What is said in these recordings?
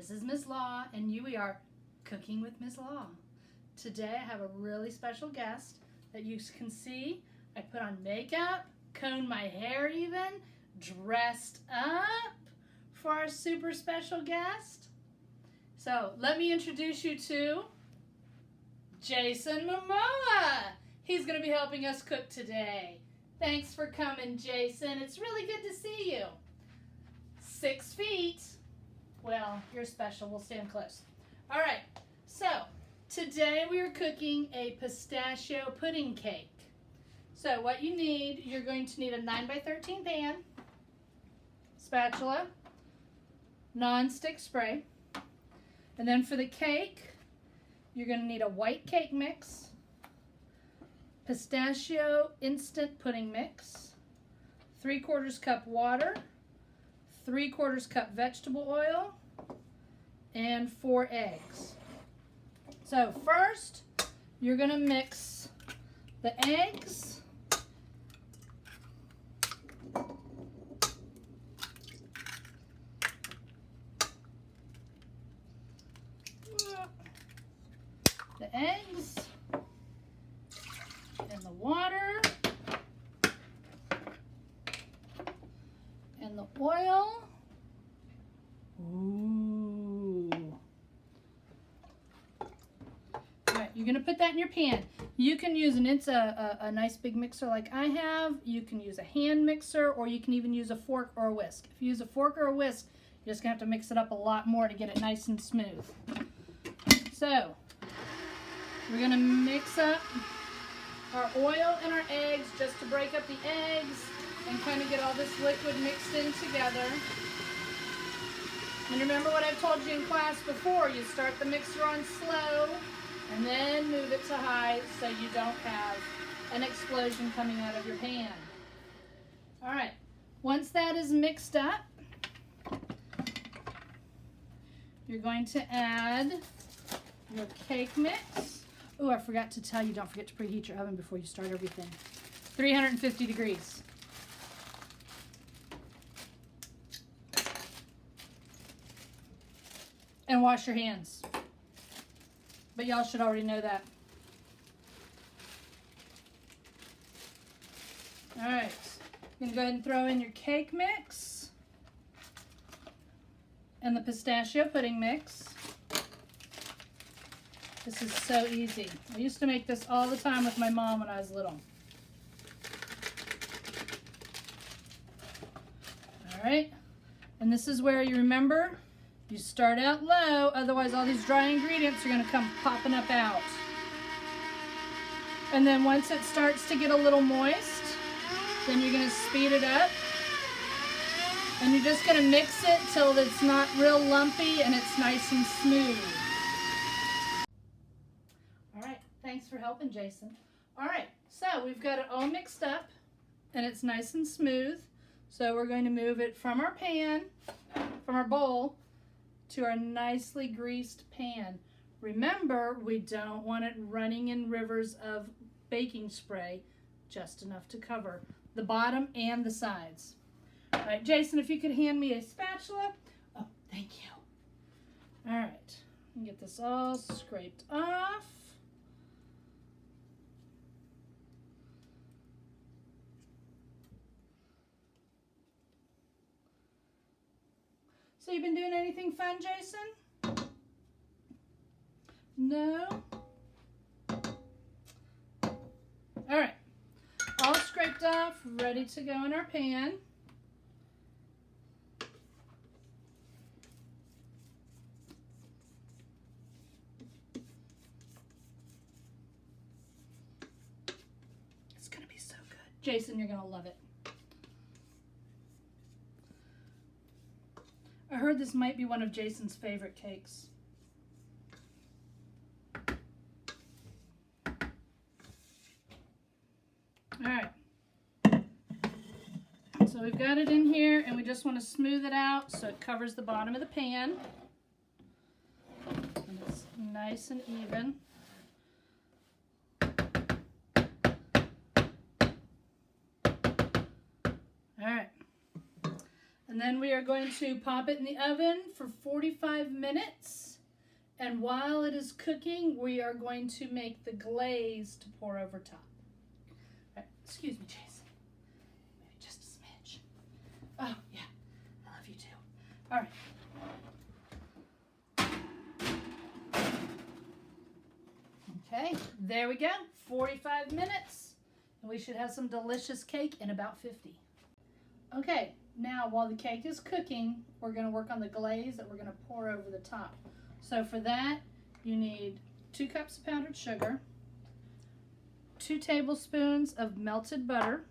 This is Ms. Law, and we are cooking with Ms. Law. Today I have a really special guest that you can see. I put on makeup, combed my hair even, dressed up for our super special guest. So let me introduce you to Jason Momoa. He's going to be helping us cook today. Thanks for coming, Jason. It's really good to see you. 6 feet. Well, you're special. We'll stand close. All right. So today we are cooking a pistachio pudding cake. So what you need, you're going to need a 9x13 pan, spatula, non-stick spray, and then for the cake, you're going to need a white cake mix, pistachio instant pudding mix, 3/4 cup water, 3/4 cup vegetable oil, and 4 eggs. So first, you're going to mix the eggs, and the water and the oil. Ooh. All right, you're gonna put that in your pan. You can use a nice big mixer like I have. You can use a hand mixer, or you can even use a fork or a whisk. If you use a fork or a whisk, you're just gonna have to mix it up a lot more to get it nice and smooth. So we're gonna mix up our oil and our eggs just to break up the eggs and kind of get all this liquid mixed in together. And remember what I've told you in class before, you start the mixer on slow and then move it to high so you don't have an explosion coming out of your pan. All right, once that is mixed up, you're going to add your cake mix. Oh, I forgot to tell you, don't forget to preheat your oven before you start everything. 350 degrees. And wash your hands. But y'all should already know that. All right, you're gonna go ahead and throw in your cake mix and the pistachio pudding mix. This is so easy. I used to make this all the time with my mom when I was little. All right, and this is where you remember, you start out low, otherwise all these dry ingredients are gonna come popping up out. And then once it starts to get a little moist, then you're gonna speed it up. And you're just gonna mix it till it's not real lumpy and it's nice and smooth. All right, thanks for helping, Jason. All right, so we've got it all mixed up and it's nice and smooth. So we're going to move it from our pan, from our bowl, to our nicely greased pan. Remember, we don't want it running in rivers of baking spray, just enough to cover the bottom and the sides. All right, Jason, if you could hand me a spatula. Oh, thank you. All right, get this all scraped off. So you've been doing anything fun, Jason? No? All right, all scraped off, ready to go in our pan. It's gonna be so good. Jason, you're gonna love it. I heard this might be one of Jason's favorite cakes. All right. So we've got it in here and we just want to smooth it out so it covers the bottom of the pan. And it's nice and even. All right. And And then we are going to pop it in the oven for 45 minutes. And while it is cooking, we are going to make the glaze to pour over top. All right, excuse me, Jason. Maybe just a smidge. Oh, yeah. I love you too. All right. Okay, there we go. 45 minutes. And we should have some delicious cake in about 50. Okay, now while the cake is cooking, we're going to work on the glaze that we're going to pour over the top. So for that, you need 2 cups of powdered sugar, 2 tablespoons of melted butter,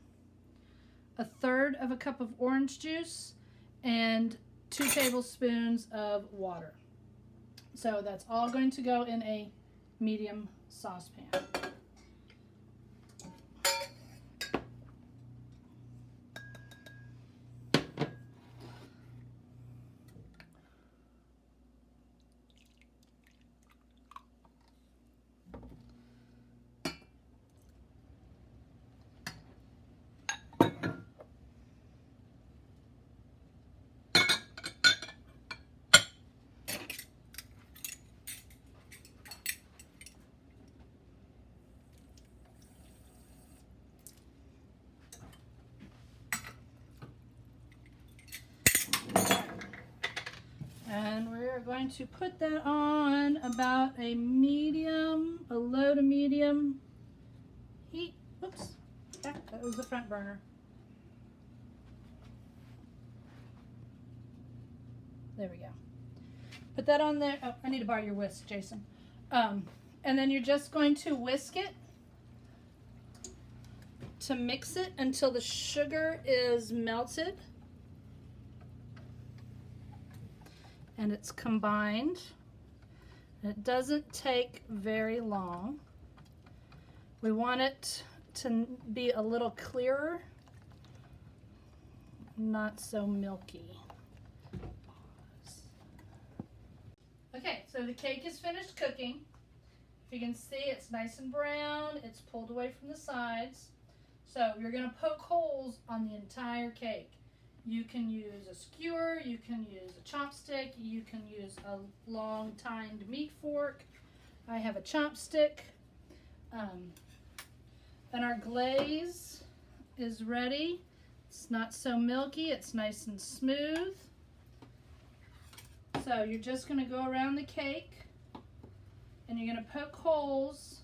1/3 of a cup of orange juice, and 2 tablespoons of water. So that's all going to go in a medium saucepan. And we're going to put that on about a low to medium heat. Oops, that was the front burner. There we go. Put that on there. Oh, I need to borrow your whisk, Jason. And then you're just going to whisk it to mix it until the sugar is melted. And it's combined. It doesn't take very long. We want it to be a little clearer, not so milky. Okay, so the cake is finished cooking. If you can see, it's nice and brown. It's pulled away from the sides. So you're going to poke holes on the entire cake. You can use a skewer, you can use a chopstick, you can use a long tined meat fork. I have a chopstick. And our glaze is ready. It's not so milky, it's nice and smooth. So you're just going to go around the cake and you're going to poke holes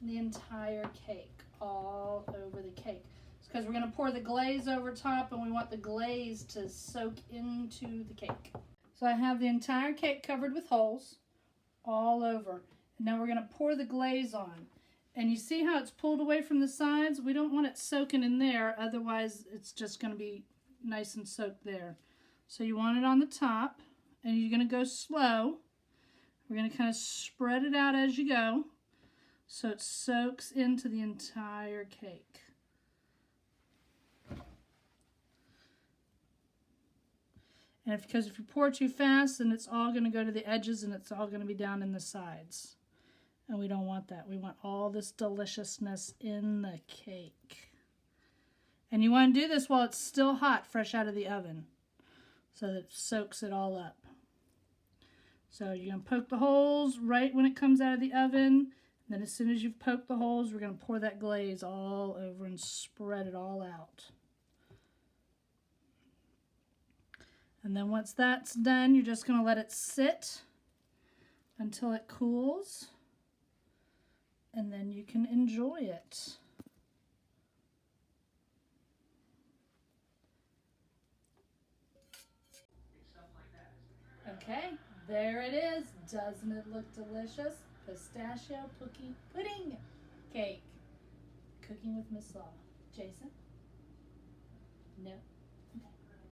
in the entire cake, all over the cake. Because we're going to pour the glaze over top and we want the glaze to soak into the cake. So I have the entire cake covered with holes all over. And now we're going to pour the glaze on. And you see how it's pulled away from the sides? We don't want it soaking in there, otherwise it's just going to be nice and soaked there. So you want it on the top, and you're going to go slow. We're going to kind of spread it out as you go so it soaks into the entire cake. And because if you pour too fast, then it's all going to go to the edges and it's all going to be down in the sides. And we don't want that. We want all this deliciousness in the cake. And you want to do this while it's still hot, fresh out of the oven, so that it soaks it all up. So you're going to poke the holes right when it comes out of the oven. And then as soon as you've poked the holes, we're going to pour that glaze all over and spread it all out. And then once that's done, you're just going to let it sit until it cools. And then you can enjoy it. Okay, there it is. Doesn't it look delicious? Pistachio pudding cake. Cooking with Miss Law. Jason? No.